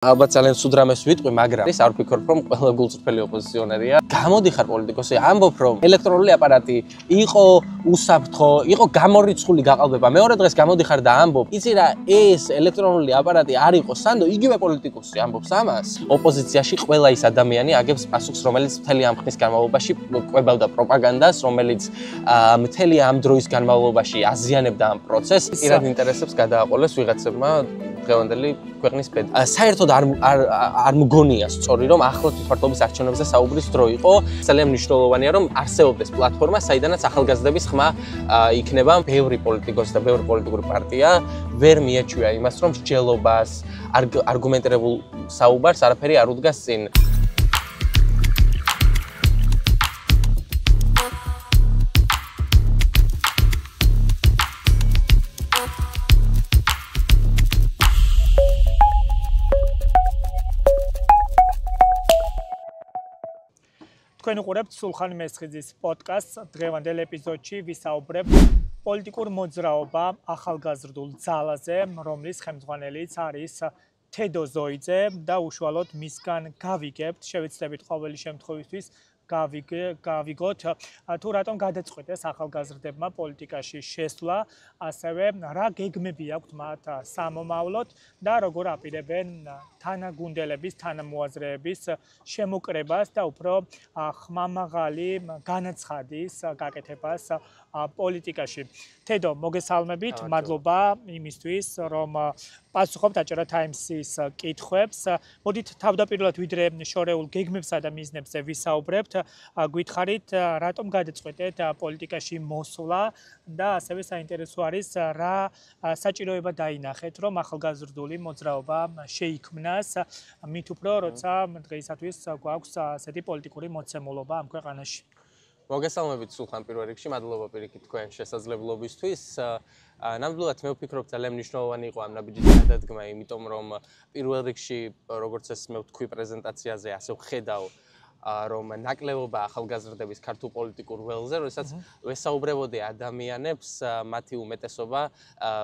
ალბათ ძალიან სულ რამეს ვიტყვი, მაგრამ ის არ ვფიქრობ, რომ ყველა გულწრფელი ოპოზიციონერია. გამოდიხარ პოლიტიკოსი, ამბობ, რომ ელექტრონული აპარატი იყო უსაფრთხო, იყო გამორიცხული გაყალბება. მეორე დღეს გამოდიხარ და ამბობ, იცი რა, ეს ელექტრონული აპარატი არ იყო სანდო, იგივე პოლიტიკოსი ამბობს ამას. ოპოზიციაში ყველა ის ადამიანი აგებს პასუხს, რომელიც მთელი ამ ხნის განმავლობაში კვებავდა პროპაგანდას, რომელიც მთელი ამ დროის განმავლობაში აზიანებდა ამ პროცესს. პირად ინტერესებს გადააყოლეს ვიღაცებმა დღევანდელი ქვეყნის ბედი. საერთოდ არ მგონია სწორი, რომ ახლო თვითმმართველობის არჩევნებზე საუბრის დრო იყო. ძალიან მნიშვნელოვანია, რომ არსებობდეს პლატფორმა, საიდანაც ახალგაზრდების ხმა იქნება. ბევრი პოლიტიკოსი და ბევრი პოლიტიკური პარტია ვერ მიეჩვია იმას, რომ მსჯელობას, არგუმენტირებულ საუბარს არაფერი არ უდგას წინ. თქვენ უყურებთ სულხან მესხიძის პოდკასტს. დღევანდელ ეპიზოდში ვისაუბრებთ პოლიტიკურ მოძრაობა ახალგაზრდულ ძალაზე, რომლის ხელმძღვანელიც არის თედო ზოიძე და უშუალოდ მისგან გავიგებთ, შევიცდებით ყოველი შემთხვევისთვის გავიგოთ თუ რატომ გადაწყვიტეს ახალგაზრდებმა პოლიტიკაში შესვლა, ასევე რა გეგმები აქვთ მათ სამომავლოდ და როგორ აპირებენ თანაგუნდელების, თანამოაზრეების შემოკრებას და უფრო ხმამაღალი განაცხადის გაკეთებას პოლიტიკაში. თედო, მოგესალმებით, მადლობა იმისთვის, რომ პასუხობთ აჭარა ტაიმსის კითხვებს. მოდით თავდაპირველად ვიდრე შორეულ გეგმებსა და მიზნებზე ვისაუბრებთ, გვითხარით, რატომ გადაწყვეტეთ პოლიტიკაში მოსვლა და ასევე საინტერესო არის, რა საჭიროება დაინახეთ, რომ ახალგაზრდული მოძრაობა შეიქმნას, მით უფრო, როცა დღეისათვის გვაქვს ასეთი პოლიტიკური მოცემულობა ამ ქვეყანაში. მოგესალმებით სულხან პირველ რიგში, მადლობა პირიქით თქვენ შესაძლებლობისთვის. ნამდვილად მე ვფიქრობ, ძალიან მნიშვნელოვანი იყო ამ ნაბიჯის გადადგმა, იმიტომ რომ პირველ რიგში, როგორც ეს მე ვთქვი პრეზენტაციაზე, ასე ვხედავ, რომ ნაკლებობა ახალგაზრდების ქართულ პოლიტიკურ ველზე, როდესაც ვესაუბრებოდი ადამიანებს, მათი უმეტესობა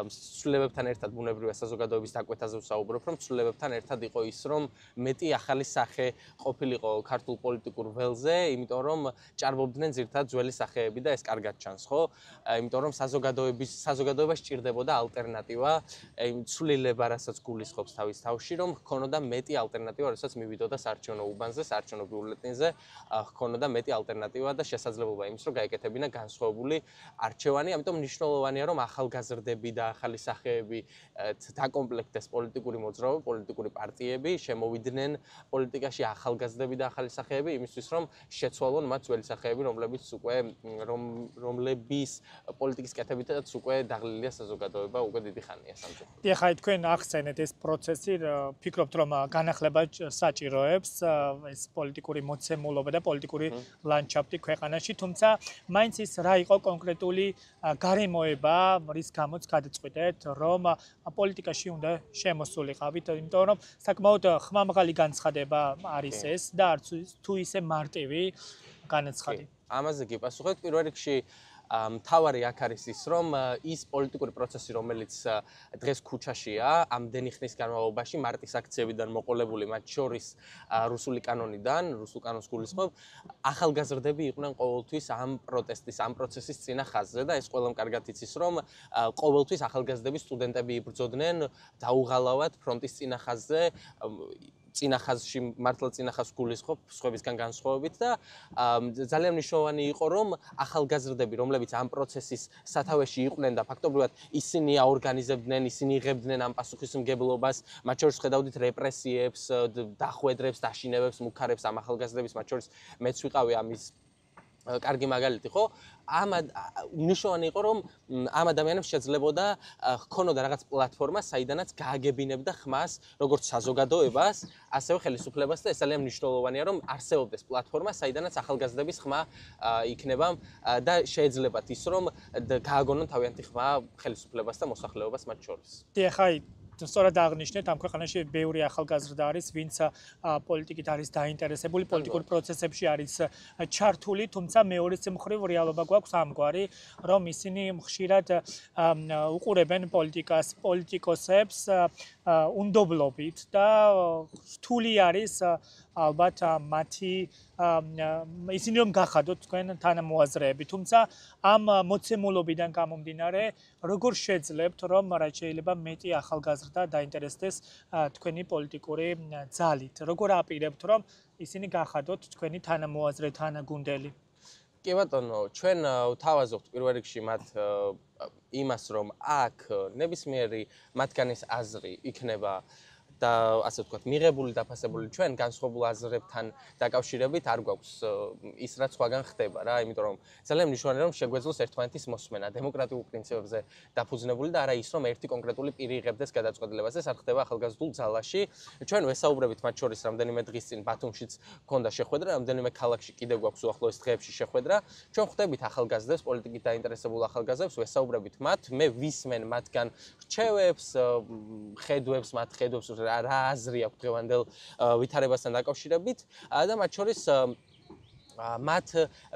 ცვლილებებთან ერთად ბუნებრივია საზოგადოების დაკვეთაზე ვსაუბრობ, რომ ცვლილებებთან ერთად იყო ის, რომ მეტი ახალი სახე ყოფილიყო ქართულ პოლიტიკურ ველზე, იმიტომ რომ ჭარბობდნენ ძირითადად ძველი სახეები და ეს კარგად ჩანს, ხო? იმიტომ რომ საზოგადოებას სჭირდებოდა ალტერნატივა, ცვლილება, რასაც გულისხმობს თავის თავში, რომ ჰქონოდა მეტი ალტერნატივა, როდესაც მივიდოდა საარჩევნო უბანზე, საარჩევნო ბიულეტენზე ჰქონოდა მეტი ალტერნატივა და შესაძლებლობა იმის, რომ გაეკეთებინა განსხვავებული არჩევანი. ამიტომ მნიშვნელოვანია, რომ ახალგაზრდები და ახალი სახეები დაკომპლექტდეს პოლიტიკური მოძრაობა, პოლიტიკური პარტიები, შემოვიდნენ პოლიტიკაში ახალგაზრდები და ახალი სახეები, იმისთვის, რომ შეცვალონ მათ ძველი სახეები, რომლების პოლიტიკის კეთებითაც უკვე დაღლილია საზოგადოება უკვე დიდი ხანია სამწუხაროდ. ეხლა თქვენ ახსენეთ ეს პროცესი, ფიქრობთ, რომ განახლება საჭიროებს ეს პოლიტიკური მოცემულობა და პოლიტიკური ლანდშაფტი ქვეყანაში, თუმცა მაინც ის რა იყო კონკრეტული გარემოება, რის გამოც გადაწყვეტეთ, რომ პოლიტიკაში უნდა შემოსულიყავით, იმიტომ რომ საკმაოდ ხმამაღალი განცხადება არის ეს და არც თუ ისე მარტივი განაცხადი. ამაზე გიპასუხებთ. პირველ რიგში მთავარი აქ არის ის, რომ ის პოლიტიკური პროცესი, რომელიც დღეს ქუჩაშია, ამდენი ხნის განმავლობაში მარტის აქციებიდან მოყოლებული, მათ შორის რუსული კანონიდან, რუსულ კანონს გულისხმობ, ახალგაზრდები იყვნენ ყოველთვის ამ პროტესტის, ამ პროცესის წინა ხაზზე და ეს ყველამ კარგად იცის, რომ ყოველთვის ახალგაზრდები, სტუდენტები იბრძოდნენ დაუღალავად ფრონტის წინა ხაზზე, წინა ხაზში მართლა წინა ხაზს გულისხმობ სხვებისგან განსხვავებით და ძალიან მნიშვნელოვანი იყო, რომ ახალგაზრდები, რომლებიც ამ პროცესის სათავეში იყვნენ და ფაქტობრივად ისინი აორგანიზებდნენ, ისინი იღებდნენ ამ პასუხისმგებლობას, მათ შორის ხედავდით რეპრესიებს, დახვედრებს, დაშინებებს, მუქარებს ამ ახალგაზრდების, მათ შორის მეც ვიყავი ამის კარგი მაგალითი, ხო? მნიშვნელოვანი იყო, რომ ამ ადამიანებს შეძლებოდა ჰქონოდა რაღაც პლატფორმა, საიდანაც გააგებინებდა ხმას, როგორც საზოგადოებას, ასევე ხელისუფლებას და ეს ძალიან მნიშვნელოვანია, რომ არსებობდეს პლატფორმა, საიდანაც ახალგაზრდების ხმა იქნება და შეეძლებათ ის, რომ გააგონონ თავიანთი ხმა ხელისუფლებას და მოსახლეობას მათ შორის. სწორად აღნიშნეთ, ამ ქვეყანაში ბევრი ახალგაზრდა არის, ვინც პოლიტიკით არის დაინტერესებული, პოლიტიკურ პროცესებში არის ჩართული, თუმცა მეორე მხრივ რეალობა გვაქვს ამგვარი, რომ ისინი ხშირად უყურებენ პოლიტიკას, პოლიტიკოსებს უნდობლობით და რთული არის ალბათ მათი ისინი რომ გახადოთ თქვენ თანამოაზრეები, თუმცა ამ მოცემულობიდან გამომდინარე, როგორ შეძლებთ რომ რაც შეიძლება მეტი ახალგაზრდა დაინტერესდეს თქვენი პოლიტიკური ძალით, როგორ აპირებთ რომ ისინი გახადოთ თქვენი თანამოაზრე, თანაგუნდელი? კი ბატონო, ჩვენ ვთავაზობთ პირველ რიგში მათ იმას, რომ აქ ნებისმიერი მათგანის აზრი იქნება და ასე ვთქვათ, მიღებული დაფასებული ჩვენ განსხვავებულ აზრებთან დაკავშირებით არ გვაქვს ის რაც სხვაგან ხდება რა, იმიტომ რომ ძალიან მნიშვნელოვანია რომ შეგვეძლოს ერთმანეთის მოსმენა დემოკრატიულ პრინციპებზე დაფუძნებული და არა ის რომ ერთი კონკრეტული პირი იღებდეს გადაწყვეტილებას. ეს არ ხდება ახალგაზრდულ ძალაში. ჩვენ ვესაუბრებით მათ შორის რამდენიმე დღის წინ ბათუმშიც ჰქონდა შეხვედრა, რამდენიმე ქალაქში კიდევ გვაქვს უახლოეს დღეებში შეხვედრა. ჩვენ ხვდებით ახალგაზრდებს, პოლიტიკით დაინტერესებულ ახალგაზრდებს, ვესაუბრებით მათ, მე ვისმენ მათგან რჩევებს, ხედვებს, მათ ხედვებს რა აზრი აქვს დღევანდელ ვითარებასთან დაკავშირებით და მათ შორის მათ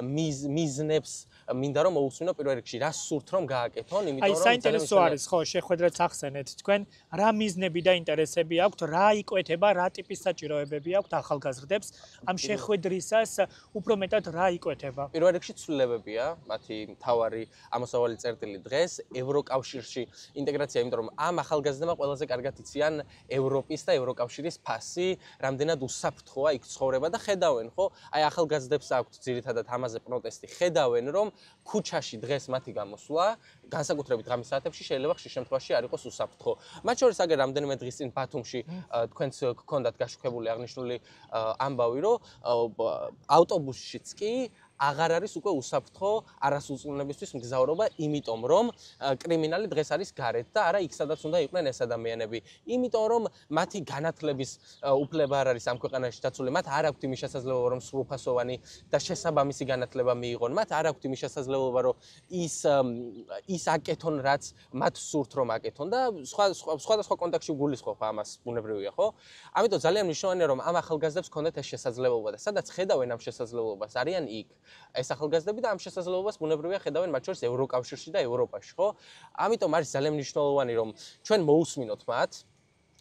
მიზნებს მინდა რომ მოусმინო პირველ რიგში რა სურთ რომ გააკეთონ, იმიტომ რომ საინტერესო არის ხო შეხვედრაც ახსენეთ თქვენ რა მიზნები და ინტერესები აქვთ, რა იკვეთება, რა ტიპის საჭიროებები აქვთ ახალგაზრდებს ამ შეხვედრისას უფრო მეტად რა იკვეთება? პირველ რიგში ცვლილებებია, მათი მთავარი ამოსავალი წერტილი დღეს ევროკავშირში ინტეგრაცია, იმიტომ რომ ამ ახალგაზრდებმა ყველაზე კარგად იციან ევროპის და ევროკავშირის ფასი, რამდენად უსაფრთხოა იქ ცხოვრება და ხედავენ, ხო? აი ახალგაზრდებს აქვთ ძირითადად ამაზე პროტესტი, ხედავენ რომ ქუჩაში დღეს მათი გამოსვლა, განსაკუთრებით ღამის საათებში შეიძლება ხშირ შემთხვევაში არ იყოს უსაფრთხო. მათ შორის აგერ რამდენიმე დღის წინ ბათუმში თქვენს გქონდათ გაშუქებული აღნიშნული ამბავი, რომ ავტობუსშიც კი აღარ არის უკვე უსაფრთხო არასრულწლოვნებისთვის მგზავრობა, იმიტომ რომ კრიმინალი დღეს არის გარეთ და არა იქ სადაც უნდა იყვნენ ეს ადამიანები. იმიტომ რომ მათი განათლების უფლება არ არის ამ ქვეყანაში დაცული, მათ არ აქვთ იმის შესაძლებლობა რომ სრულფასოვანი და შესაბამისი განათლება მიიღონ. მათ არ აქვთ იმის შესაძლებლობა რომ ის აკეთონ, რაც მათ სურთ რომ აკეთონ და სხვადასხვა კონტექსტში გულისხმობ ამას, ბუნებრივია, ხო? ამიტომ ძალიან მნიშვნელოვანია რომ ამ ახალგაზრდებს ქონდეთ ეს შესაძლებლობა და სადაც ხედავენ ამ შესაძლებლობას, არიან იქ. ეს ახალგაზრდები და ამ შესაძლებლობას ბუნებრივია ხედავენ მათ შორის ევროკავშირში და ევროპაში, ხო? ამიტომ არის ძალიან მნიშვნელოვანი რომ ჩვენ მოусმინოთ მათ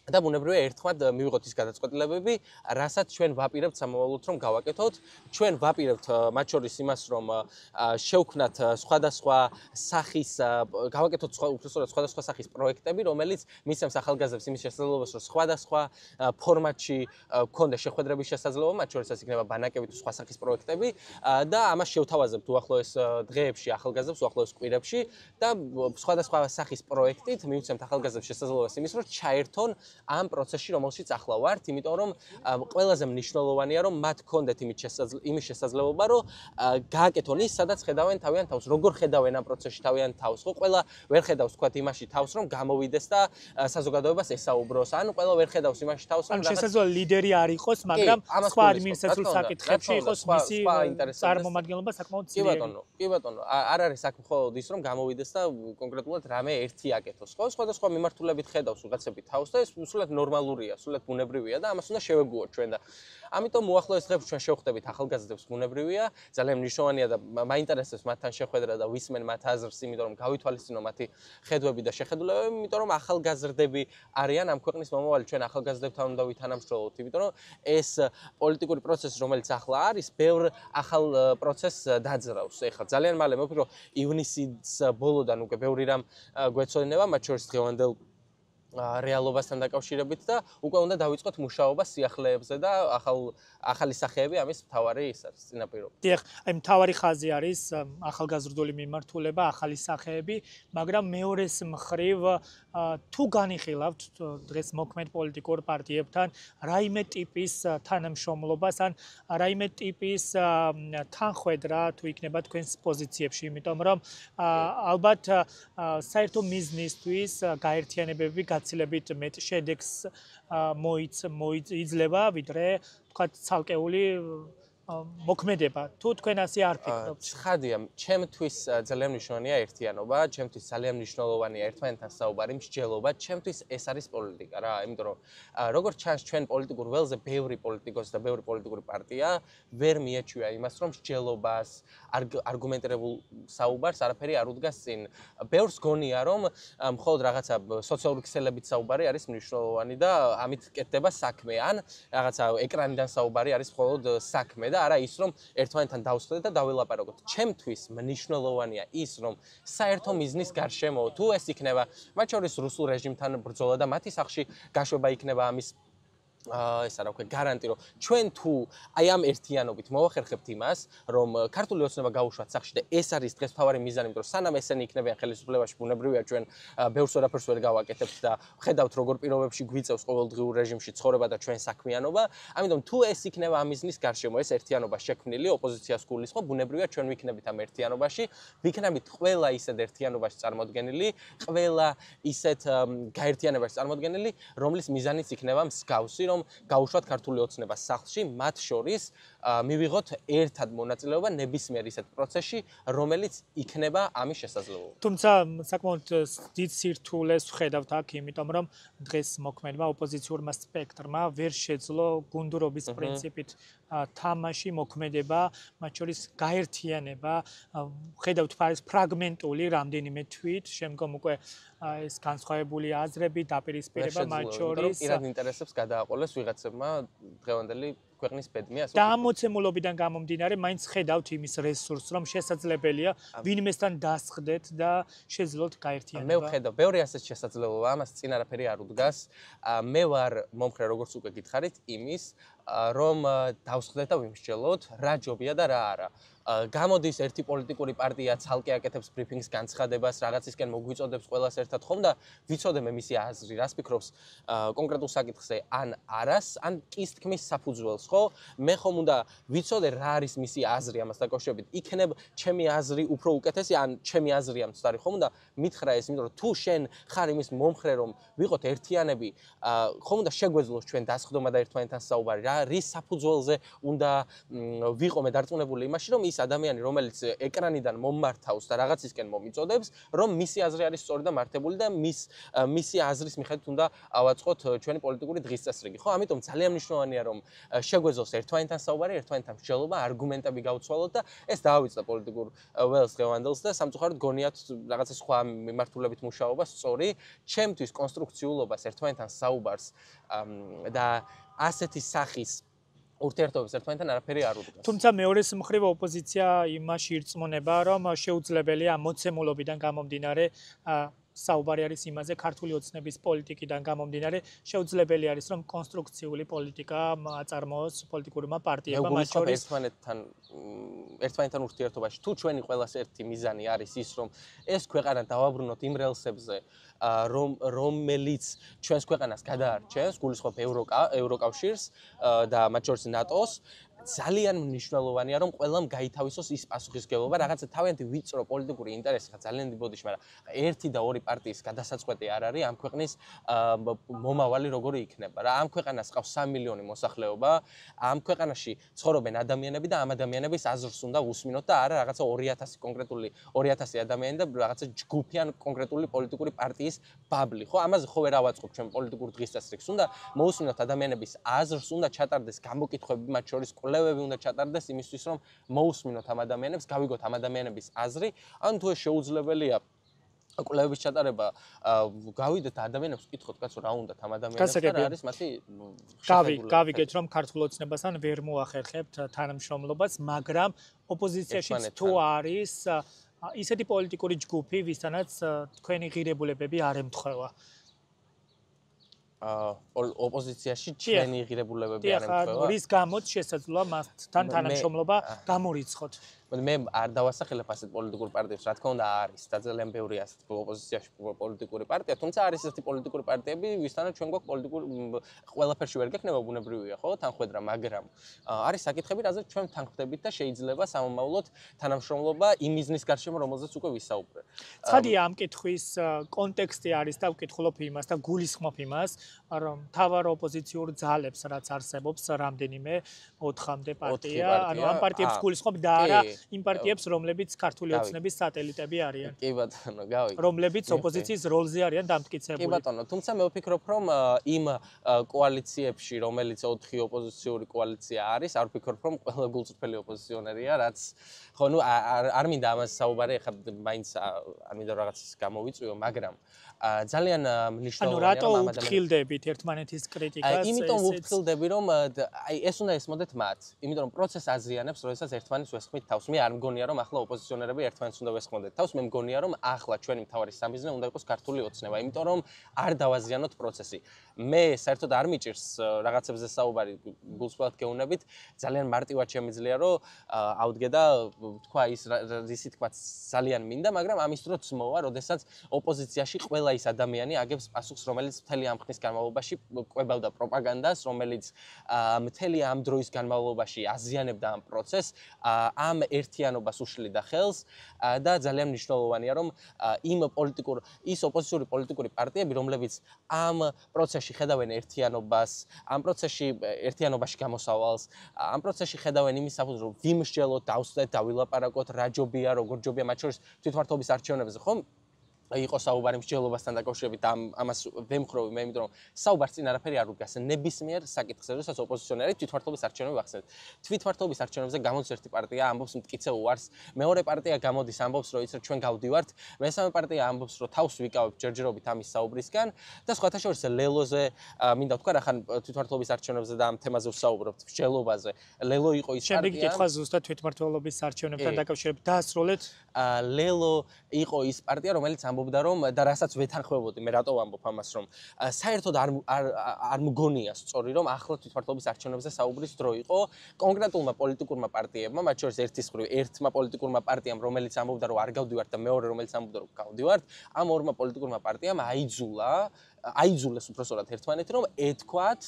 და ბუნებრივია ერთმანეთ მივიღოთ ის გადაწყვეტილებები, რასაც ჩვენ ვაპირებთ სამოვალოდ რომ გავაკეთოთ. ჩვენ ვაპირებთ მათ შორის იმას, რომ შევქმნათ სხვადასხვა სახის, გავაკეთოთ უბრალოდ სხვადასხვა სახის პროექტები, რომელიც მისცემს ახალგაზრდებს იმის შესაძლებლობას, რომ სხვადასხვა ფორმატში გქონდეს შეხვედრების შესაძლებლობა, მათ შორის ეს იქნება ბანაკები თუ სხვა სახის პროექტები და ამას შევთავაზებთ უახლოეს დღეებში ახალგაზრდებს, უახლოეს კვირებში და სხვადასხვა სახის პროექტით მივცემთ ახალგაზრდებს შესაძლებლობას იმის, რომ ჩაერთონ ამ პროცესში, რომელშიც ახლა ვართ, იმიტომ რომ ყველაზე მნიშვნელოვანია, რომ მათ გქონდეთ იმის შესაძლებლობა, რომ გააკეთონ ის, სადაც ხედავენ თავიანთ თავს, როგორ ხედავენ ამ პროცესში თავიანთ თავს, ხო? ყველა ვერ ხედავს თქვათ იმაში თავს, რომ გამოვიდეს და საზოგადოებას ესაუბროს, ან ყველა ვერ ხედავს იმაში თავს, რომ შესაძლოა ლიდერი არ იყოს, მაგრამ სხვა ადმინისტრაციულ საკითხებში იყოს მისი წარმომადგენლობა საკმაოდ ძლიერი. კი ბატონო, არ არის საქმე მხოლოდ ის, რომ გამოვიდეს და კონკრეტულად რამე ერთი აკეთოს, ხო? სხვადასხვა მიმართულებით ხედავს უღაცები თავს და ეს სულად ნორმალურია, სულად ბუნებრივია და ამას უნდა შევეგუოთ ჩვენ და ამიტომ უახლოეს დღეებში ჩვენ შევხვდებით ახალგაზრდებს, ბუნებრივია, ძალიან მნიშვნელოვანია და მაინტერესებს მათთან შეხვედრა და ვისმენ მათ აზრს, იმიტომ რომ გავითვალისწინო მათი ხედვები და შეხედულებები, იმიტომ რომ ახალგაზრდები არიან ამ ქვეყნის მომავალი, ჩვენ ახალგაზრდებთან უნდა ვითანამშრომლოთ, იმიტომ რომ ეს პოლიტიკური პროცესი, რომელიც ახლა არის, ბევრ ახალ პროცესს დაძრავს. ეხლა ძალიან მალე მოვფიქრო ივნისის ბოლოდან უკვე ბევრი რამ გვეცოდინება, მათ შორის დღევანდელ რეალობასთან დაკავშირებით და უკვე უნდა დავიწყოთ მუშაობა სიახლეებზე და ახალი სახეები ამის მთავარი ის არის წინაპირობა. დიახ, აი მთავარი ხაზი არის ახალგაზრდული მიმართულება, ახალი სახეები, მაგრამ მეორეს მხრივ თუ განიხილავთ დღეს მოქმედ პოლიტიკურ პარტიებთან რაიმე ტიპის თანამშრომლობას ან რაიმე ტიპის თანხვედრა თუ იქნება თქვენს პოზიციებში, იმიტომ რომ ალბათ საერთო მიზნისთვის გაერთიანებები გაცილებით მეტ შედეგს იძლევა, ვიდრე თქვათ ცალკეული მოქმედება თუ თქვენ ასე არ ფიქრობთ? ცხადია, ჩემთვის ძალიან მნიშვნელოვანია ერთიანობა, ჩემთვის ძალიან მნიშვნელოვანია ერთმანეთთან საუბარი, მსჯელობა, ჩემთვის ეს არის პოლიტიკა რა, იმიტომ რომ როგორც ჩანს ჩვენ პოლიტიკურ ველზე ბევრი პოლიტიკოსი და ბევრი პოლიტიკური პარტია ვერ მიეჩვია იმას, რომ მსჯელობას, არგუმენტირებულ საუბარს არაფერი არ უდგას წინ. ბევრს გონია, რომ მხოლოდ რაღაცა სოციალური ქსელებით საუბარი არის მნიშვნელოვანი და ამით კეთდება საქმე, ან რაღაცა ეკრანიდან საუბარი არის მხოლოდ საქმე და არა ის, რომ ერთმანეთთან დავსხდეთ და დავილაპარაკოთ. ჩემთვის მნიშვნელოვანია ის, რომ საერთო მიზნის გარშემო თუ ეს იქნება, მათ შორის რუსულ რეჟიმთან ბრძოლა და მათი სახში გაშვება იქნება ამის ესა რა ვქო გარანტი რომ ჩვენ თუ აი ამ ერთიანობით მოვახერხებთ იმას რომ ქართული ოცნება გაუშვათ სახში და ეს არის დღეს მთავარი მიზანი იმიტომ რომ სანამ ესენი იქნებიან ხელისუფლებაში ბუნებრივია ჩვენ ბევრს ვერაფერს ვერ გავაკეთებთ და ხედავთ როგორ პირობებში გვიწევს ყოველდღიურ რეჟიმში ცხოვრება და ჩვენ საქმიანობა ამიტომ თუ ეს იქნება ამ მიზნის გარშემო ეს ერთიანობა შექმნილი ოპოზიციას გულისხმობ ბუნებრივია ჩვენ ვიქნებით ამ ერთიანობაში ვიქნებით ყველა ისეთ ერთიანობაში წარმოდგენილი ყველა ისეთ გაერთიანებაში წარმოდგენილი რომლის მიზანიც იქნება მსგავსი რომ გაუშვათ ქართული ოცნება სახლში, მათ შორის მივიღოთ ერთად მონაწილეობა ნებისმიერ ისეთ პროცესში, რომელიც იქნება ამის შესაძლებლობა. თუმცა საკმაოდ დიდ სირთულეს ვხედავთ აქ, იმიტომ რომ დღეს მოქმედმა ოპოზიციურმა სპექტრმა ვერ შეძლო გუნდურობის პრინციპით თამაში მოქმედება, მათ შორის გაერთიანება, ვხედავთ ფრაგმენტული რამდენიმე თვით, შემდგომ უკვე ეს განსხვავებული აზრები, დაპირისპირება მათ შორის პირად ინტერესებს გადააყოლეს ვიღაცებმა დღევანდელი ქვეყნის ბედნია და ამ მოცემულობიდან გამომდინარე მაინც ხედავთ იმის რესურსს რომ შესაძლებელია ვინმესთან დასხდეთ და შეძლოთ გაერთიანება. მე ვხედავ ბევრი ასეთ შესაძლებლობა ამას წინ არაფერი არ უდგას. მე ვარ მომხრე როგორც უკვე გითხარით იმის რომ დავსხდეთ და ვიმსჯელოთ რა ჯობია და რა არა. გამოდის ერთი პოლიტიკური პარტია ცალკე აკეთებს ბრიფინგს განცხადებას რაღაცისკენ მოგვიწოდებს ყველას ერთად ხომ და ვიცოდე მე მისი აზრი რას ფიქრობს კონკრეტულ საკითხზე ან არას ან კის თქმის საფუძველს ხო მე ხომ უნდა ვიცოდე რა არის მისი აზრი ამას დაკავშირებით იქნებ ჩემი აზრი უფრო უკეთესი ან ჩემი აზრია მცდარი ხომ უნდა მითხრა ეს იმიტომ რომ თუ შენ ხარ იმის მომხრე რომ ვიყოთ ერთიანები ხომ უნდა შეგვეძლოს ჩვენ დასხდომა და ერთმანეთთან საუბარი რა რის საფუძველზე უნდა ვიყო მე დარწმუნებული იმაში რომ ის ადამიანი რომელიც ეკრანიდან მომმართავს და რაღაცისკენ მომიწოდებს რომ მისი აზრი არის სწორი და მართებული და მისი აზრის მიხედვით უნდა ავაწყოთ ჩვენი პოლიტიკური დღის წესრიგი ხო ამიტომ ძალიან მნიშვნელოვანია რომ შეგვეძლოს ერთმანეთთან საუბარი ერთმანეთთან მსჯელობა არგუმენტები გავცვალოთ და ეს დაავიწყდა პოლიტიკურ ველს დღევანდელს და სამწუხაროდ გონიათ რაღაცა სხვა მიმართულებით მუშაობა სწორი ჩემთვის კონსტრუქციულობას ერთმანეთთან საუბარს და ასეთი სახის ურთიერთობებს ერთმანეთთან არაფერი არ უდგას. თუმცა მეორეს მხრივ ოპოზიცია იმაში ირწმუნება, რომ შეუძლებელია მოცემულობიდან გამომდინარე საუბარი არის იმაზე ქართული ოცნების პოლიტიკიდან გამომდინარე შეუძლებელი არის რომ კონსტრუქციული პოლიტიკა აწარმოოს პოლიტიკურმა პარტიებმა მათ შორის ერთმანეთთან ურთიერთობაში თუ ჩვენი ყველას ერთი მიზანი არის ის რომ ეს ქვეყანა დავაბრუნოთ იმ რელსებზე რომელიც ჩვენს ქვეყანას გადაარჩენს გულისხმობ ევროკავშირს და მათ შორის ნატოს ძალიან მნიშვნელოვანია რომ ყველამ გაითავისოს ის პასუხისგებლობა რაღაცა თავიანთი ვიწრო პოლიტიკური ინტერესი ხა ძალიან დიდ მაგრამ ერთი და ორი პარტიის გადასაწყვეტი არ არის ამ ქვეყნის მომავალი როგორი იქნება რა ამ ქვეყანას ყავს 3 მილიონი მოსახლეობა ამ ქვეყანაში ცხოვრობენ ადამიანები და ამ ადამიანების აზრს უნდა უსმინოთ და არა რაღაცა 2000 კონკრეტული 2000 ადამიანი და რაღაცა ჯგუფი ან კონკრეტული პოლიტიკური პარტიის ბაბლი ხო ამაზე ხო ვერ ავაწყობ ჩვენ პოლიტიკურ დღის წესრიგს უნდა მოусმინოთ ადამიანების აზრს უნდა ჩატარდეს გამოკითხვები მათ შორის კვლევები უნდა ჩატარდეს იმისთვის რომ მოусმინოთ ამ ადამიანებს, გავიგოთ ამ ადამიანების აზრი, ან თუ ეს შეუძლებელია კვლევების ჩატარება, გავიდეთ ადამიანებს ვკითხოთ, კაცო, რა უნდათ ამ ადამიანებს და რა არის მათი გავიგეთ რომ ქართულ ოცნებასთან ვერ მოახერხებთ თანამშრომლობას, მაგრამ ოპოზიციაშიც თუ არის ისეთი პოლიტიკური ჯგუფი, ვისთანაც თქვენი ღირებულებები არ ემთხვევა. ოპოზიციაში ჩვენი ღირებულებები არ ემთხვევა. რის გამოც შესაძლოა მასთან თანამშრომლობა გამორიცხოთ. მე არ დავასახელებ ასეთ პოლიტიკურ პარტიებს, რა თქმა უნდა არის და ძალიან ბევრი ასეთ ოპოზიციაში პოლიტიკური პარტია, თუმცა არის ესეთი პოლიტიკური პარტიები, ვისთანაც ჩვენ გვაქვს პოლიტიკური ყველაფერში ვერ გექნება ბუნებრივია, ხო, თანხმედრა, მაგრამ არის საკითხები, რაზეც ჩვენ თანხმდებით და შეიძლება სამომავლოდ თანამშრომლობა იმ მიზნის გარშემო, რომელზეც უკვე ვისაუბრე. ცხადია ამ კითხვის კონტექსტი არის და ვკითხულობ იმას და გულისხმობ იმას, რომ მთავარ ოპოზიციურ ძალებს რაც არსებობს რამდენიმე 4-მდე პარტია, ანუ ამ პარტიებს გულისხმობ და არა იმ პარტიებს, რომლებიც ქართული ოცნების სატელიტები არიან. კი ბატონო, გავიგე. რომლებიც ოპოზიციის როლზე არიან დამტკიცებული. კი ბატონო, თუმცა მე ვფიქრობ, რომ იმ კოალიციებში, რომელიც 4 ოპოზიციური კოალიცია არის, არ ვფიქრობ, რომ ყველა გულწრფელი ოპოზიციონერია, რაც ხო, ნუ არ მინდა ამას საუბარი, ეხლა მაინც არ მინდა რაღაცას გამოვიწვიო, მაგრამ ძალიან მნიშვნელოვანია ანუ რატო უფრთხილდებით ერთმანეთის კრიტიკას? იმიტომ უფრთხილდები, რომ აი ეს უნდა ესმოდეთ მათ, იმიტომ რომ პროცესს აზიანებს, როდესაც ერთმანეთს ვესხმით თავს. მე არ მგონია, რომ ახლა ოპოზიციონერები ერთმანეთს უნდა ვესხმოდეთ თავს, მე მგონია, რომ ახლა ჩვენი მთავარი სამიზნე უნდა იყოს ქართული ოცნება, იმიტომ რომ არ დავაზიანოთ პროცესი. მე საერთოდ არ მიჭირს რაღაცებზე საუბარი, გულსხმობთ გეუნებით, ძალიან მარტივად შემიძლია, რომ ავდგე და თქვა ის რისი თქვა ძალიან მინდა, მაგრამ ამის დროც მოვა, როდესაც ოპოზიციაში ყველა ის ადამიანი აგებს პასუხს, რომელიც მთელი ამ ხნის განმავლობაში კვებავდა პროპაგანდას, რომელიც მთელი ამ დროის განმავლობაში აზიანებდა ამ პროცესს, ამ ერთიანობას უშლიდა ხელს და ძალიან მნიშვნელოვანია, რომ ის ოპოზიციური პოლიტიკური პარტიები, რომლებიც ამ პროცესში ხედავენ ერთიანობას, ამ პროცესში ერთიანობაში გამოსავალს, ამ პროცესში ხედავენ იმის საფუძვლად, რომ ვიმსჯელოთ, დავსვდეთ, დავილაპარაკოთ, რა ჯობია, როგორ ჯობია, მათ შორის თვითმმართველობის არჩევნებზე, ხო? იყო საუბარი მსჯელობასთან დაკავშირებით ამას ვემხრობი მე, იმიტომ რომ საუბარს წინ არაფერი არ უდგას ნებისმიერ საკითხზე, როდესაც ოპოზიციონერი თვითმმართველობის არჩევნები ვახსენებთ. თვითმმართველობის არჩევნებზე გამოდის ერთი პარტია, ამბობს მტკიცე უარს, მეორე პარტია გამოდის, ამბობს, რომ იცით ჩვენ გავდივართ, მესამე პარტია ამბობს, რომ თავს ვიკავებ ჯერჯერობით ამის საუბრისგან და სხვათა შორის ლელოზე მინდა ვთქვა, რახან თვითმმართველობის არჩევნებზე და ამ თემაზე ვსაუბრობთ, მსჯელობაზე. ლელო იყო ის პარტია. შემდეგი კითხვა ზუსტად თვითმმართველობის არჩევნებთან დაკავშირებით დაასრულეთ. ლელო იყო ის პარტია, რომელიც ამბობდა რომ და რასაც ვეთანხმებოდი, მე რატო ვამბობ ამას, რომ საერთოდ არ მგონია სწორი, რომ ახლა თვითმმართველობის არჩევნებზე საუბრის დრო იყო კონკრეტულმა პოლიტიკურმა პარტიებმა, მათ შორის ერთმა პოლიტიკურმა პარტიამ, რომელიც ამბობდა რომ არ გავდივართ და მეორე რომელიც ამბობდა რომ გავდივართ, ამ ორმა პოლიტიკურმა პარტიამ აიძულეს უბრალოდ ერთმანეთი რომ ეთქვათ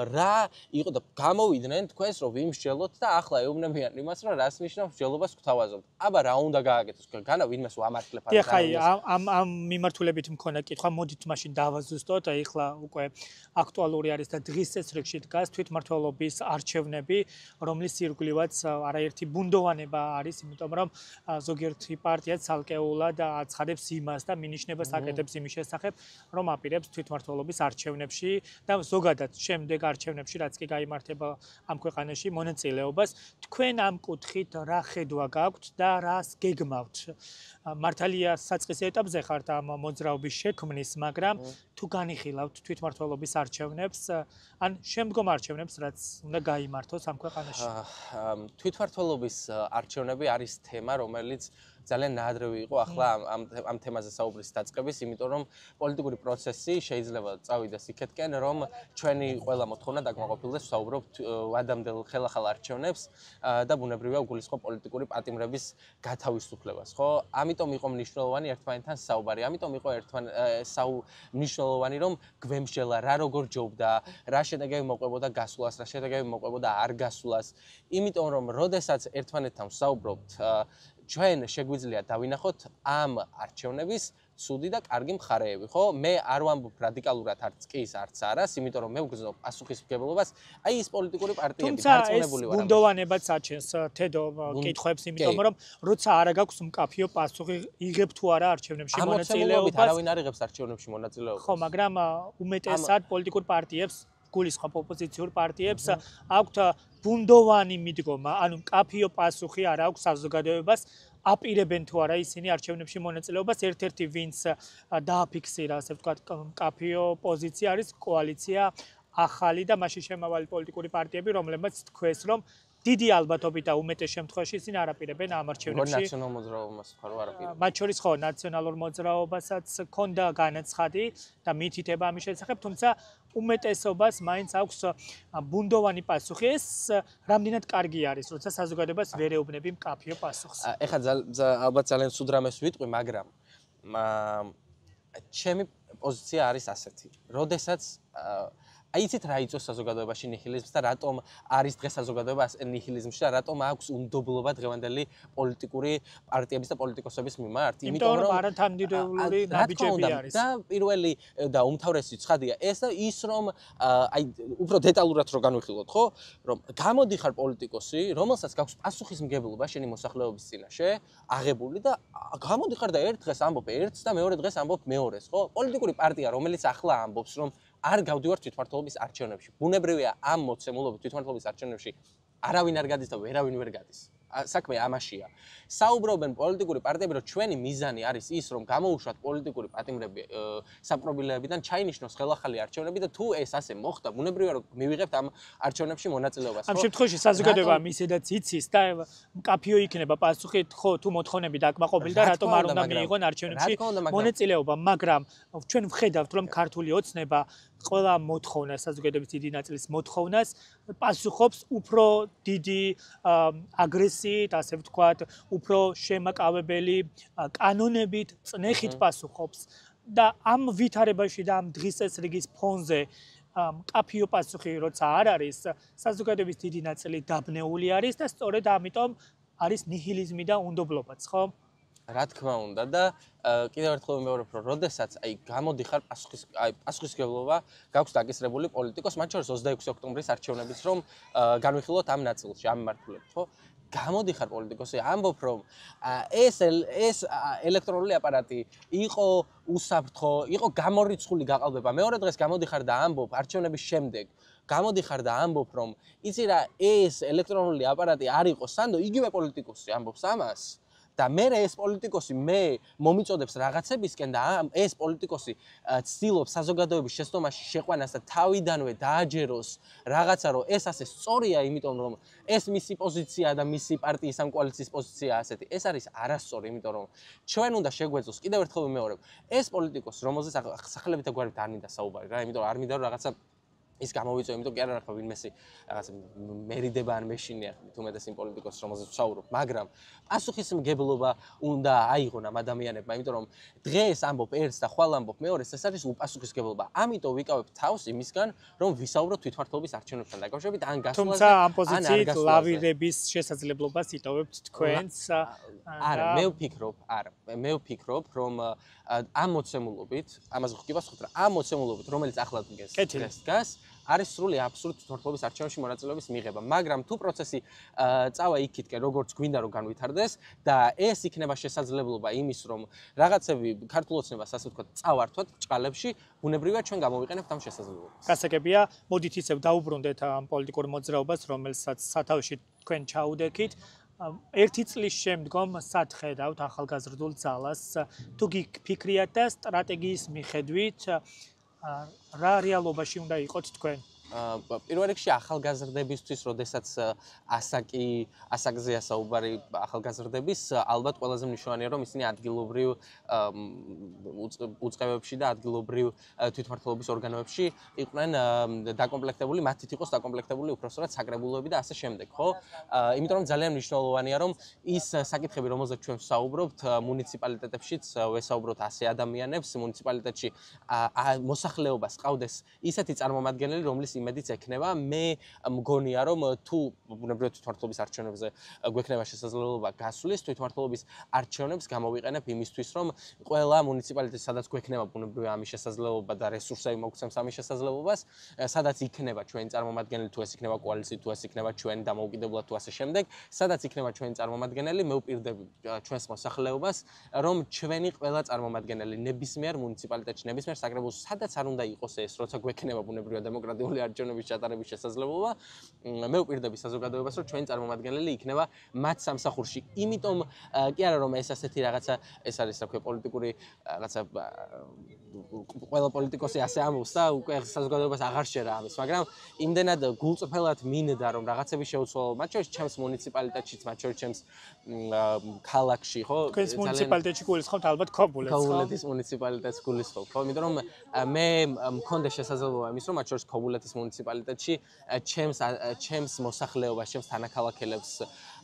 რა იყო და გამოვიდნენ თქვენს რომ ვიმსჯელოთ და ახლა ეუბნებიან იმას რომ რას ნიშნავს მსჯელობას გვთავაზობთ. აბა რა უნდა გააკეთოს? განა ვინმეს ვამართლებ არა. ხაი ამ მიმართულებით მქონდა კითხვა, მოდით მაშინ დავაზუსტოთ, ახლა უკვე აქტუალური არის და დღის წესრიგში დგას თვითმმართველობის არჩევნები, რომლის ირგვლივაც არაერთი ბუნდოვანება არის, იმიტომ რომ ზოგიერთი პარტია ცალკეულად აცხადებს იმას და მინიშნებას აკეთებს იმის შესახებ, რომ აპირებს თვითმმართველობის არჩევნებში და ზოგადად შემდეგ არჩევნებში, რაც კი გაიმართება ამ ქვეყანაში მონაწილეობას, თქვენ ამ კუთხით რა ხედვა გაქვთ და რას გეგმავთ? მართალია საწყის ეტაპზე ხართ ამ მოძრაობის შექმნის, მაგრამ თუ განიხილავთ თვითმმართველობის არჩევნებს, ან შემდგომ არჩევნებს, რაც უნდა გაიმართოს ამ ქვეყანაში. თვითმმართველობის არჩევნები არის თემა, რომელიც ძალიან ნაადრევი იყო ახლა ამ თემაზე საუბრის დაწყების, იმიტომ რომ პოლიტიკური პროცესი შეიძლება წავიდეს იქეთკენ, რომ ჩვენი ყველა მოთხოვნა დაკმაყოფილდეს ვსაუბრობთ ვადამდელ ხელახალ არჩევნებს და ბუნებრივია უგულისხმობ პოლიტიკური პატიმრების გათავისუფლებას, ხო? ამიტომ იყო მნიშვნელოვანი ერთმანეთთან საუბარი, ამიტომ იყო მნიშვნელოვანი რომ გვემსჯელა რა როგორ ჯობდა, რა შედეგები მოყვებოდა გასვლას, რა შედეგები მოყვებოდა არ გასვლას, იმიტომ რომ როდესაც ერთმანეთთან ვსაუბრობთ ჩვენ შეგვიძლია დავინახოთ ამ არჩევნების ცუდი და კარგი მხარეები, ხო? მე არ ვამბობ რადიკალურად არც კი არც არას, იმიტომ რომ მე ვგრძნობ პასუხისმგებლობას, აი ეს პოლიტიკური პარტიები დარწმუნებული ვარ. თუმცა ეს ბუნდოვანებაც აჩენს თედო კითხვებს, იმიტომ რომ როცა არა გაქვს მკაფიო პასუხი, იღებ თუ არა არჩევნებში მონაწილეობას. არავინ არ იღებს არჩევნებში მონაწილეობას. ხო, მაგრამ უმეტესად პოლიტიკურ პარტიებს გულისხმობ ოპოზიციურ პარტიებს აქვთ ბუნდოვანი მიდგომა, ანუ მკაფიო პასუხი არ აქვს საზოგადოებას, აპირებენ თუ არა ისინი არჩევნებში მონაწილეობას. ერთ-ერთი ვინც დააფიქსირა, ასე ვთქვათ, მკაფიო პოზიცია არის კოალიცია ახალი და მასში შემავალი პოლიტიკური პარტიები, რომლებიც თქვეს, რომ დიდი ალბათობით და უმეტეს შემთხვევაში ისინი არ აპირებენ ამ არჩევნებში. ნაციონალურ მოძრაობას ხო არ აპირებენ. მათ შორის ხო, ნაციონალურ მოძრაობასაც ჰქონდა განაცხადი და მითითება ამის შესახებ, თუმცა უმეტესობას მაინც აქვს ბუნდოვანი პასუხი. ეს რამდენად კარგი არის, როცა საზოგადოებას ვერ ეუბნები მკაფიო პასუხს. ეხლა ალბათ ძალიან სულ რამეს ვიტყვი, მაგრამ ჩემი პოზიცია არის ასეთი. როდესაც აიცით რა იწვევს საზოგადოებაში ნიჰილიზმს და რატომ არის დღეს საზოგადოება ნიჰილიზმში და რატომ აქვს უნდობლობა დღევანდელი პოლიტიკური პარტიების და პოლიტიკოსების მიმართ? იმიტომ რომ არათანმდიდროული ნაბიჯები არის. და პირველი და უმთავრესი ცხადია ეს და ის რომ აი უფრო დეტალურად რო განვიხილოთ, ხო? რომ გამოდიხარ პოლიტიკოსი, რომელსაც გაქვს პასუხისმგებლობა შენი მოსახლეობის წინაშე, აღებული და გამოდიხარ და ერთ დღეს ამბობ ერთს და მეორე დღეს ამბობ მეორეს, ხო? პოლიტიკური პარტია, რომელიც ახლა ამბობს, რომ არ გავდივარ თვითმმართველობის არჩევნებში. ბუნებრივია ამ მოცემულობით თვითმმართველობის არჩევნებში არავინ არ გადის და ვერავინ ვერ გადის. საქმე ამაშია. საუბრობენ პოლიტიკური პარტიები, რომ ჩვენი მიზანი არის ის, რომ გამოუშვათ პოლიტიკური პატიმრები საპრობილეებიდან, ჩაინიშნოს ხელახალი არჩევნები და თუ ეს ასე მოხდა, ბუნებრივია რომ მივიღებთ ამ არჩევნებში მონაწილეობას. ამ შემთხვევაში საზოგადოება მისედაც იცის და მკაფიო იქნება პასუხი, ხო, თუ მოთხოვნები დაკმაყოფილდა და რატომ არ უნდა მიიღონ არჩევნებში მონაწილეობა, მაგრამ ჩვენ ვხედავთ, რომ ქართული ოცნება ყველა მოთხოვნას, საზოგადოების დიდი ნაწილის მოთხოვნას პასუხობს უფრო დიდი აგრესიით, ასე ვთქვათ, უფრო შემაკავებელი კანონებით, წნეხით პასუხობს და ამ ვითარებაში და ამ დღის წესრიგის ფონზე მკაფიო პასუხი როცა არ არის, საზოგადოების დიდი ნაწილი დაბნეული არის და სწორედ ამიტომ არის ნიჰილიზმი და უნდობლობაც, ხო? რა თქმა უნდა და კიდევ ერთხელ ვიმეორებ, რომ როდესაც აი გამოდიხარ პასუხისმგებლობა გაქვს დაკისრებული პოლიტიკოს, მათ შორის 26 ოქტომბრის არჩევნების რომ განვიხილოთ ამ ნაწილში, ამ მიმართულებით, ხო? გამოდიხარ პოლიტიკოსი, ამბობ რომ ეს ელექტრონული აპარატი იყო უსაფრთხო, იყო გამორიცხული გაყალბება. მეორე დღეს გამოდიხარ და ამბობ არჩევნების შემდეგ გამოდიხარ და ამბობ რომ იცი რა ეს ელექტრონული აპარატი არ იყო სანდო, იგივე პოლიტიკოსი ამბობს ამას. და მე ეს პოლიტიკოსი მე მომიწოდებს რაღაცებისკენ და ეს პოლიტიკოსი ცდილობს საზოგადოების შეცდომაში შეყვანას და თავიდანვე დააჯეროს რაღაცა რომ ეს ასე სწორია, იმიტომ რომ ეს მისი პოზიცია და მისი პარტიის ამ კოალიციის პოზიცია ასეთი. ეს არის არასწორი, იმიტომ რომ ჩვენ უნდა შეგვეძლოს კიდევ ერთხელ ვიმეორებ, ეს პოლიტიკოსი, რომელზეც სახელებით და გვარით არ მინდა საუბარი რა, იმიტომ რომ არ მინდა რომ რაღაცა ის გამოვიწვევ, იმიტომ კი არა რა ვინმესი რაღაცა მერიდება ან მეშინია, თუმეტეს იმ პოლიტიკოსს, რომელზეც ვსაუბრობ, მაგრამ პასუხისმგებლობა უნდა აიღონ ამ ადამიანებმა, იმიტომ რომ დღეს ამბობ ერთს და ხვალ ამბობ მეორეს, ეს არის უპასუხისმგებლობა. ამიტომ ვიკავებ თავს იმისგან, რომ ვისაუბროთ თვითმმართველობის არჩევნებთან დაკავშირებით, ან გასვლაზე, თუმცა ამ პოზიციით ლავირების შესაძლებლობას იტოვებთ თქვენს. არა, მე ვფიქრობ, რომ ამ მოცემულობით, ამაზე ხდება სხვა, ამ მოცემულობით, რომელიც ახლა დგას, არის სრული აბსურდ თვითმმართველობის არჩევნებში მონაწილეობის მიღება, მაგრამ თუ პროცესი წავა იქითკენ, როგორც გვინდა რომ განვითარდეს და ეს იქნება შესაძლებლობა იმის, რომ რაღაცები ქართულ ოცნებას, ასე ვთქვათ, წავართვათ ჭყალებში, ბუნებრივია ჩვენ გამოვიყენებთ ამ შესაძლებლობას. გასაგებია, მოდით ისევ დაუბრუნდეთ ამ პოლიტიკურ მოძრაობას, რომელსაც სათავეში თქვენ ჩაუდექით. ერთი წლის შემდგომ სათხედავთ ახალგაზრდულ ძალას, თუ გიფიქრიათ და სტრატეგიის მიხედვით რა რეალობაში უნდა იყოთ თქვენ? პირველ რიგში ახალგაზრდებისთვის, როდესაც ასაკზეა საუბარი ახალგაზრდების, ალბათ ყველაზე მნიშვნელოვანია, რომ ისინი ადგილობრივ უწყებებში და ადგილობრივ თვითმმართველობის ორგანოებში იყვნენ დაკომპლექტებული, მათით იყოს დაკომპლექტებული უпроსტად საკრებულოები და ასე შემდეგ, ხო? იმიტომ რომ ძალიან მნიშვნელოვანია, რომ ის საკითხები, რომელზეც ჩვენ ვსაუბრობთ, მუნიციპალიტეტებშიც ვესაუბროთ 100 ადამიანებს, მუნიციპალიტეტში მოსახლეობას ყავდეს ისეთი წარმომადგენელი, რომლის იმედიც ექნება, მე მგონია რომ თუ ბუნებრივია თვითმმართველობის არჩევნებზე გვექნება შესაძლებლობა გასვლის, თვითმმართველობის არჩევნებს გამოვიყენებ იმისთვის, რომ ყველა მუნიციპალიტეტი, სადაც გვექნება ბუნებრივია ამის შესაძლებლობა და რესურსები მოგცემს ამის შესაძლებლობას, სადაც იქნება ჩვენი წარმომადგენელი, თუ ეს იქნება კოალიცია, თუ ეს იქნება ჩვენი დამოუკიდებლად, თუ ასე შემდეგ, სადაც იქნება ჩვენი წარმომადგენელი, მე ვპირდები ჩვენს მოსახლეობას, რომ ჩვენი ყველა წარმომადგენელი ნებისმიერ მუნიციპალიტეტში, ნებისმიერ საკრებულოში, სადაც არ უნდა იყოს ეს, როცა გვექნება ბუნებრივია დემოკრატიული მარჯვენობის ჩატარების შესაძლებლობა. მე ვპირდები საზოგადოებას, რომ ჩვენი წარმომადგენელი იქნება მათ სამსახურში. იმიტომ კი არა რომ ეს ასეთი რაღაცა ეს არის რა ქვია პოლიტიკური რაღაცა ყველა პოლიტიკოსი ასე ამბობს და უკვე საზოგადოებას აღარ შეერა ამის, მაგრამ იმდენად გულწრფელად მინდა რომ რაღაცები შეუცვალო, მათ შორის ჩემს მუნიციპალიტეტშიც, მათ შორის ჩემს ქალაქში, ხო? თქვენს მუნიციპალიტეტში გულისხმობთ ალბათ ქობულეთს, ხო? ქობულეთის მუნიციპალიტეტს გულისხმობ, ხო? იმიტომ რომ მე მქონდა შესაძლებლობა იმის, რომ მათ შორის ქობულეთის მუნიციპალიტეტში ჩემს მოსახლეობას, ჩემს თანაქალაქელებს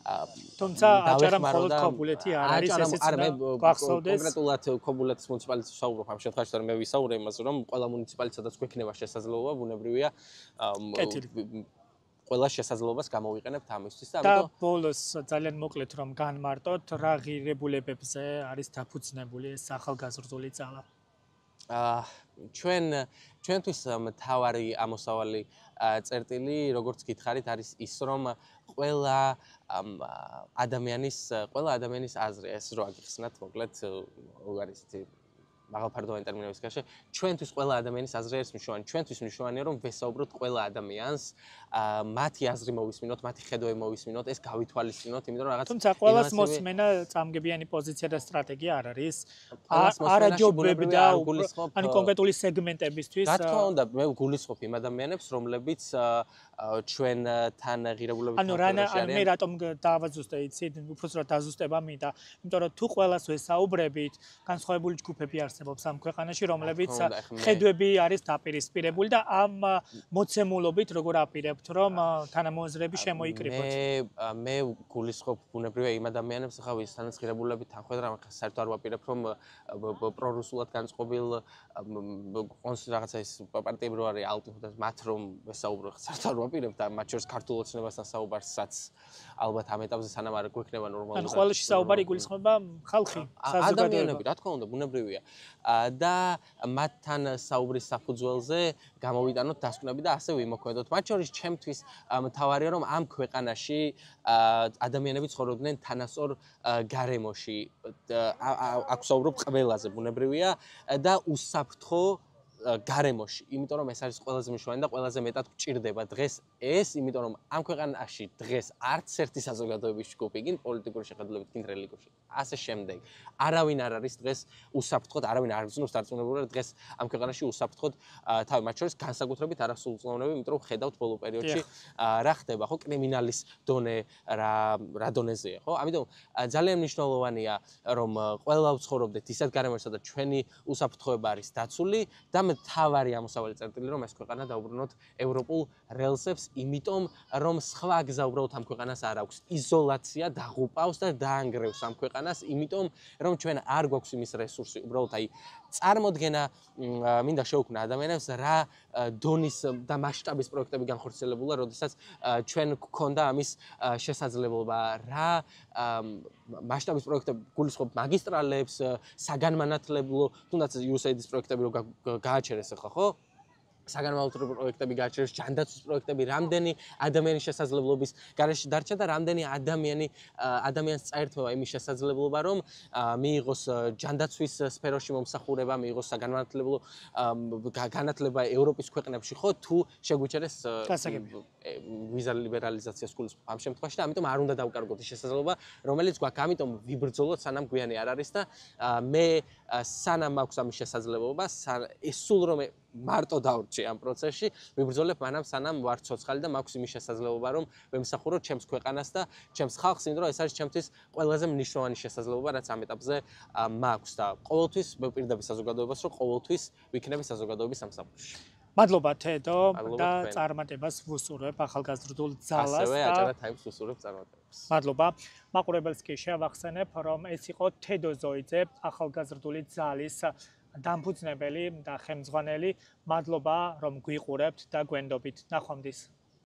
თუმცა აჭარა მხოლოდ ქობულეთი არ არის, ესეც გახსოვდეს. კონკრეტულად ქობულეთის მუნიციპალიტეტს ვსაუბრობ ამ შემთხვევაში, რომ მე ვისაუბრე იმაზე, რომ ყველა მუნიციპალიტეტსაც გვექნება შესაძლებლობა, ბუნებრივია ყველა შესაძლებლობას გამოვიყენებთ ამისთვის და ამიტომ ბოლოს ძალიან მოკლედ რომ განმარტოთ, რა ღირებულებებზე არის დაფუძნებული ეს ახალგაზრდული ძალა? ჩვენთვის მთავარი ამოსავალი წერტილი, როგორც გითხარით, არის ის, რომ ყველა ადამიანის აზრი, ეს რო აგიხსნათ, მოკლედ არის მაღალფარდოვანი ტერმინების გარეშე, ჩვენთვის ყველა ადამიანის აზრი არის მნიშვნელოვანი. ჩვენთვის მნიშვნელოვანია, რომ ვესაუბროთ ყველა ადამიანს, მათი აზრი მოვისმინოთ, მათი ხედვები მოვისმინოთ, ეს გავითვალისწინოთ, იმიტომ რომ რაღაც თუმცა ყველას მოსმენა წამგებიანი პოზიცია და სტრატეგია არ არის. არაჯობებდა ანუ კონკრეტული სეგმენტებისთვის. რა თქმა უნდა, მე ვგულისხმობ იმ ადამიანებს, რომლებიც ჩვენთან ღირებულებით თანხმობაში არიან. მე რატომ დავაზუსტე, იცით, უბრალოდ დაზუსტება მინდა, იმიტომ რომ თუ ყველას ვესაუბრებით, განსხვავებული ჯგუფები არსებობს ამ ქვეყანაში, რომლებიც ხედვები არის დაპირისპირებული და ამ მოცემულობით როგორ აპირებთ, რომ თანამოაზრეები შემოიკრიბოთ. მე გულისხმობ ბუნებრივია იმ ადამიანებს, ახლა ვისთანაც ღირებულებით თანხმობენ, საერთოდ არ ვაპირებ, რომ პრორუსულად განწყობილ რაღაცა ის პარტიები რო არის ალტიფუტას მათ რომ ვესაუბრო, საერთოდ არ ვაპირებ და მათ შორის ქართულ ოცნებასთან საუბარსაც ალბათ ამ ეტაპზე სანამ არ გვექნება ნორმალური. ანუ ყველაში საუბარი გულისხმობა ხალხი, საზოგადოება. რა თქმა უნდა, ბუნებრივია. და მათთან საუბრის საფუძველზე გამოვიტანოთ დასკვნები და ასე ვიმოქმედოთ. მათ შორის ჩემთვის მთავარია რომ ამ ქვეყანაში ადამიანები ცხოვრობდნენ თანასწორ გარემოში. აქ ვსაუბრობ ყველაზე ბუნებრივია და უსაფრთხო გარემოში, იმიტომ რომ ეს არის ყველაზე მნიშვნელოვანი და ყველაზე მეტად გვჭირდება დღეს ეს, იმიტომ რომ ამ ქვეყანაში დღეს არც ერთი საზოგადოების ჯგუფი, გინ პოლიტიკური შეხედულებით, გინ რელიგიური, ასე შემდეგ. არავინ არ არის დღეს უსაფრთხოდ, არავინ არ გრძნობს დარწმუნებულად დღეს ამ ქვეყანაში უსაფრთხოდ თავი მათ შორის განსაკუთრებით არასრულწლოვნები, იმიტომ რომ ხედავთ ბოლო პერიოდში რა ხდება, ხო, კრიმინალის დონე რა დონეზეა, ხო? ამიტომ ძალიან მნიშვნელოვანია რომ ყველა ვცხოვრობდეთ ისეთ გარემოში, სადაც ჩვენი უსაფრთხოება არის დაცული და მთავარი ამოსავალი წერტილი რომ ეს ქვეყანა დაუბრუნოთ ევროპულ რელსებს, იმიტომ რომ სხვა გზა უბრალოდ ამ ქვეყანას არ აქვს. იზოლაცია დაღუპავს და დაანგრევს ამ ქვეყანას, იმიტომ რომ ჩვენ არ გვაქვს იმის რესურსი, უბრალოდ აი წარმოდგენა მინდა შევქმნა ადამიანებს რა დონის და მასშტაბის პროექტები განხორციელებულა, როდესაც ჩვენ გქონდა ამის შესაძლებლობა, რა მასშტაბის პროექტები გულისხმობ მაგისტრალებს, საგანმანათლებლო, თუნდაც USAID-ის პროექტები რო გააჩერეს ახლა, ხო? საგანმანათლებლო პროექტები გააჩერეს, ჯანდაცვის პროექტები, რამდენი ადამიანის შესაძლებლობის გარეშე დარჩა და რამდენი ადამიანს წაერთმევა იმის შესაძლებლობა, რომ მიიღოს ჯანდაცვის სფეროში მომსახურება, მიიღოს საგანმანათლებლო განათლება ევროპის ქვეყნებში, ხო, თუ შეგვიჩერეს ვიზა ლიბერალიზაციას გულისხმობ ამ შემთხვევაში და ამიტომ არ უნდა დავკარგოთ ის შესაძლებლობა, რომელიც გვაქვს, ამიტომ ვიბრძოლოთ, სანამ გვიანი არ არის და მე სანამ მაქვს ამის შესაძლებლობა, სულ რომ მარტო დავრჩი ამ პროცესში, ვიბრძოლებ მანამ სანამ ვარ ცოცხალი და მაქვს იმის შესაძლებლობა, რომ ვემსახუროთ ჩემს ქვეყანას და ჩემს ხალხს, იმიტომ რომ ეს არის ჩემთვის ყველაზე მნიშვნელოვანი შესაძლებლობა, რაც ამ ეტაპზე მაქვს და ყოველთვის მე ვპირდები საზოგადოებას, რომ ყოველთვის ვიქნები საზოგადოების სამსახურში. მადლობა თედო და წარმატებას ვუსურვებ ახალგაზრდულ ძალას ასევე აჭარა თაიმს ვუსურვებ წარმატებას. მადლობა. მაყურებელს კი შევახსენებ, რომ ეს იყო თედო ზოიძე, ახალგაზრდული ძალის დამფუძნებელი და ხელმძღვანელი. მადლობა, რომ გვიყურებთ და გვენდობით. ნახვამდის.